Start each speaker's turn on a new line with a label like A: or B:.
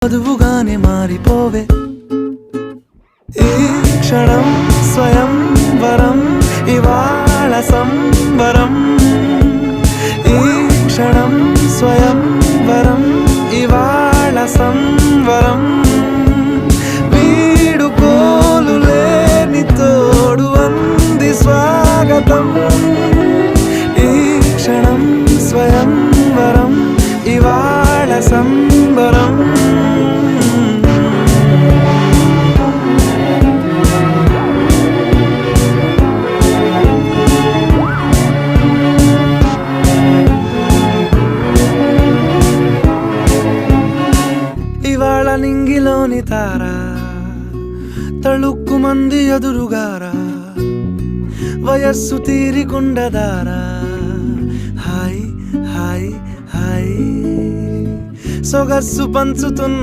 A: వధువుగానే మారిపోవే ఈ క్షణం స్వయం వరం ఇవాళ సంబరం ఈ క్షణం స్వయం వరం ఇవాళ సంవరం వీడుకోలు లేని తోడు అంది స్వాగతం ఈ క్షణం స్వయం వరం ఇవాళ సంబరం ఇవాళ నింగిలోని తారా తళుక్కు మంది ఎదురుగారా వయస్సు తీరికుండదారా హాయ్ హాయ్ హాయ్ సొగస్సు పంచుతున్న